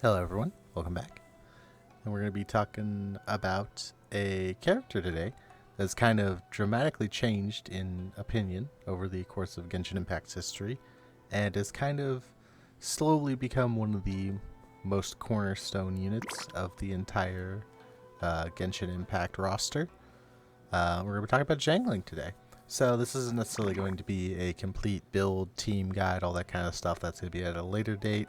Hello everyone, welcome back. And we're going to be talking about a character today that's kind of dramatically changed in opinion over the course of Genshin Impact's history and has kind of slowly become one of the most cornerstone units of the entire Genshin Impact roster. We're going to be talking about Xiangling today. So this isn't necessarily going to be a complete build, team guide, all that kind of stuff. That's going to be at a later date.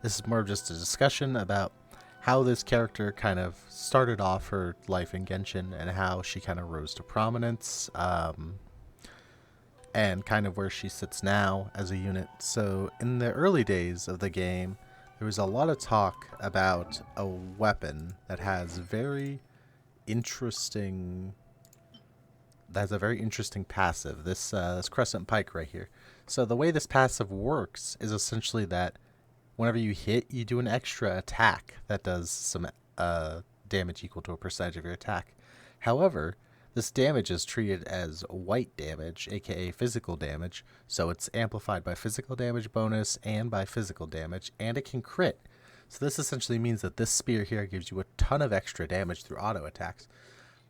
This is more of just a discussion about how this character kind of started off her life in Genshin and how she kind of rose to prominence, and kind of where she sits now as a unit. So in the early days of the game, there was a lot of talk about a weapon that has a very interesting passive. This Crescent Pike right here. So the way this passive works is essentially that whenever you hit, you do an extra attack that does some damage equal to a percentage of your attack. However, this damage is treated as white damage, aka physical damage, so it's amplified by physical damage bonus and by physical damage, and it can crit. So this essentially means that this spear here gives you a ton of extra damage through auto attacks.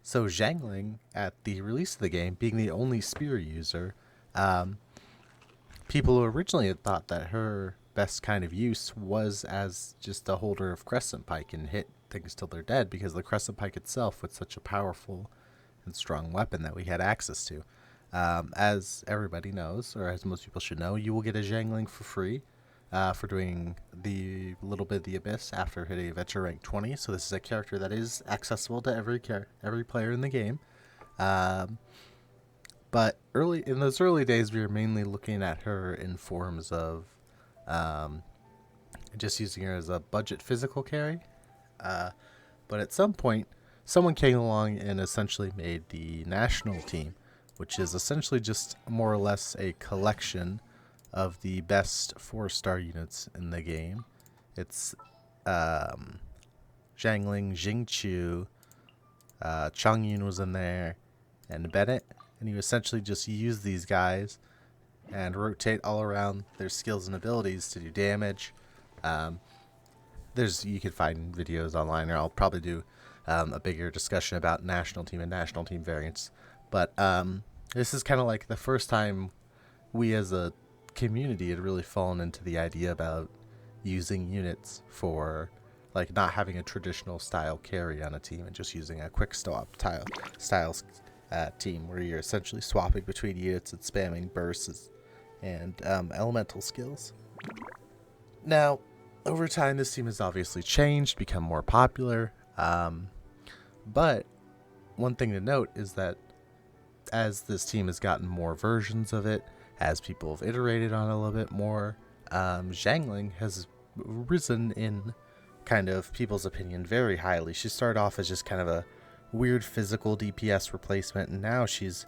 So Xiangling, at the release of the game, being the only spear user, people originally had thought that her best kind of use was as just a holder of Crescent Pike and hit things till they're dead, because the Crescent Pike itself was such a powerful and strong weapon that we had access to. As everybody knows, or as most people should know, you will get a Xiangling for free for doing the little bit of the Abyss after hitting Adventure rank 20. So this is a character that is accessible to every player in the game. But early in those early days, we were mainly looking at her in forms of just using her as a budget physical carry. But at some point, someone came along and essentially made the national team, which is essentially just more or less a collection of the best 4-star units in the game. It's Xiangling, Jingqiu, Changyun was in there, and Bennett. And you essentially just use these guys and rotate all around their skills and abilities to do damage. You can find videos online, or I'll probably do a bigger discussion about national team and national team variants. But this is kind of like the first time we as a community had really fallen into the idea about using units for like not having a traditional style carry on a team and just using a quick swap styles team where you're essentially swapping between units and spamming bursts and elemental skills. Now, over time, this team has obviously changed, become more popular, but one thing to note is that as this team has gotten more versions of it, as people have iterated on it a little bit more, Xiangling has risen in kind of people's opinion very highly. She started off as just kind of a weird physical DPS replacement, and now she's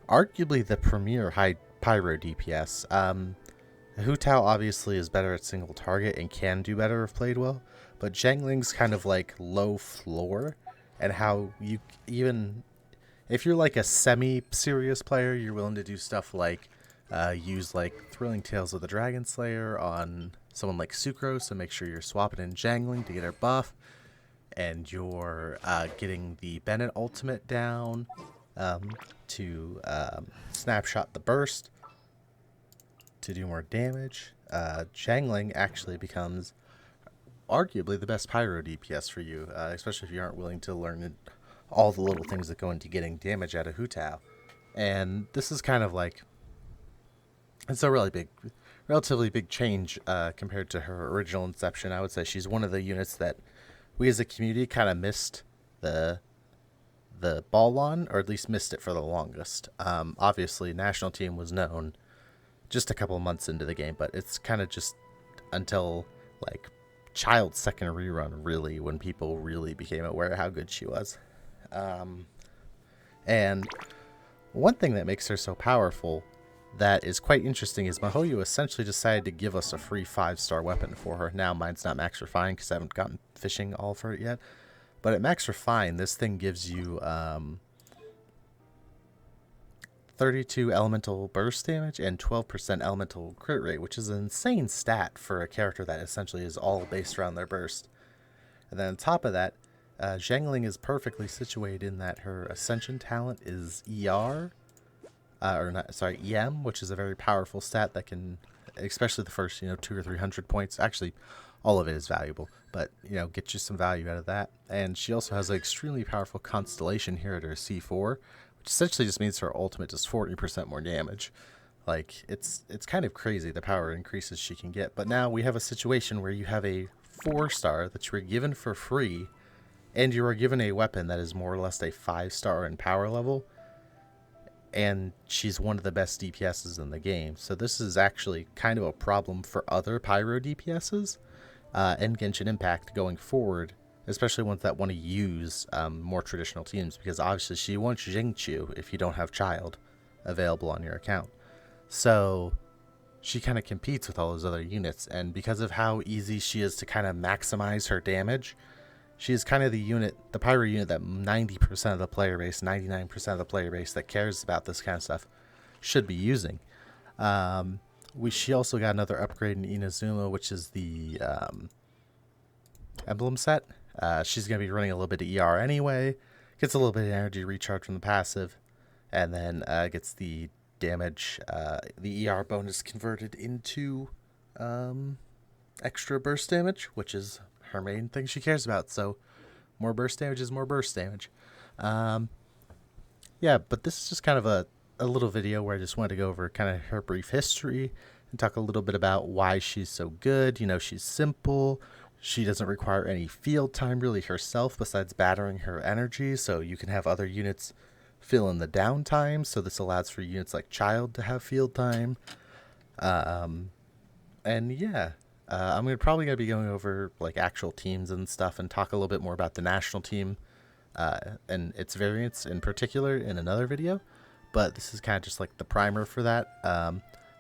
arguably the premier high pyro DPS. Hu Tao obviously is better at single target and can do better if played well, but Xiangling's kind of like low floor, and how you even if you're like a semi-serious player, you're willing to do stuff like use like Thrilling Tales of the Dragon Slayer on someone like Sucrose and make sure you're swapping in Xiangling to get her buff, and you're getting the Bennett ultimate down to snapshot the burst to do more damage. Xiangling actually becomes arguably the best pyro DPS for you, especially if you aren't willing to learn all the little things that go into getting damage out of Hu Tao. And this is kind of like, it's a relatively big change compared to her original inception. I would say she's one of the units that we as a community kind of missed the ball on, or at least missed it for the longest. Obviously, national team was known just a couple months into the game, but it's kind of just until like Child's second rerun, really, when people really became aware of how good she was. And one thing that makes her so powerful that is quite interesting is Mihoyo essentially decided to give us a free 5-star weapon for her. Now, mine's not max refined because I haven't gotten fishing all for it yet. But at max refine, this thing gives you 32 elemental burst damage and 12% elemental crit rate, which is an insane stat for a character that essentially is all based around their burst. And then on top of that, Xiangling is perfectly situated in that her Ascension talent is EM, which is a very powerful stat that can, especially the first 200 or 300 points. Actually, all of it is valuable, but get you some value out of that. And she also has an extremely powerful constellation here at her C4, which essentially just means her ultimate does 40% more damage. Like it's kind of crazy the power increases she can get. But now we have a situation where you have a 4-star that you were given for free, and you are given a weapon that is more or less a 5-star in power level, and she's one of the best DPSs in the game. So this is actually kind of a problem for other Pyro DPSs and Genshin Impact going forward, especially ones that want to use more traditional teams, because obviously she wants Xingqiu if you don't have Child available on your account. So she kind of competes with all those other units, and because of how easy she is to kind of maximize her damage, she is kind of the Pyro unit that 90% of the player base, 99% of the player base that cares about this kind of stuff should be using. She also got another upgrade in Inazuma, which is the emblem set. She's going to be running a little bit of ER anyway, gets a little bit of energy recharge from the passive, and then gets the damage, the ER bonus converted into extra burst damage, which is her main thing she cares about. So more burst damage is more burst damage. Yeah, but this is just kind of a little video where I just wanted to go over kind of her brief history and talk a little bit about why she's so good. She's simple. She doesn't require any field time really herself besides battering her energy, so you can have other units fill in the downtime. So this allows for units like Child to have field time. And yeah, I'm probably going to be going over like actual teams and stuff and talk a little bit more about the national team and its variants in particular in another video. But this is kind of just like the primer for that.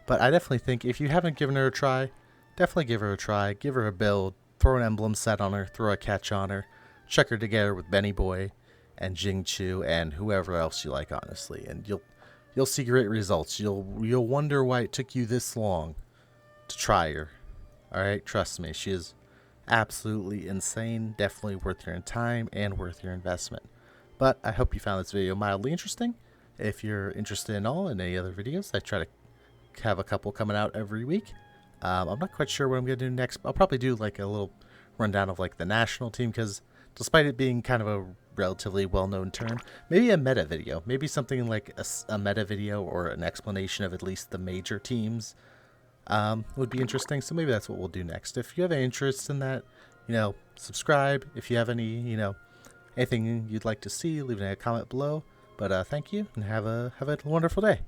But I definitely think if you haven't given her a try, definitely give her a try. Give her a build. Throw an emblem set on her. Throw a catch on her. Check her together with Benny Boy and Xingqiu and whoever else you like, honestly. And you'll see great results. You'll wonder why it took you this long to try her. Alright, trust me, she is absolutely insane, definitely worth your time and worth your investment. But I hope you found this video mildly interesting. If you're interested in any other videos, I try to have a couple coming out every week. I'm not quite sure what I'm going to do next. I'll probably do like a little rundown of like the national team, because despite it being kind of a relatively well-known term, maybe a meta video, maybe something like a meta video or an explanation of at least the major teams would be interesting. So maybe that's what we'll do next. If you have any interest in that, subscribe. If you have any, anything you'd like to see, leave it in a comment below. But thank you and have a wonderful day.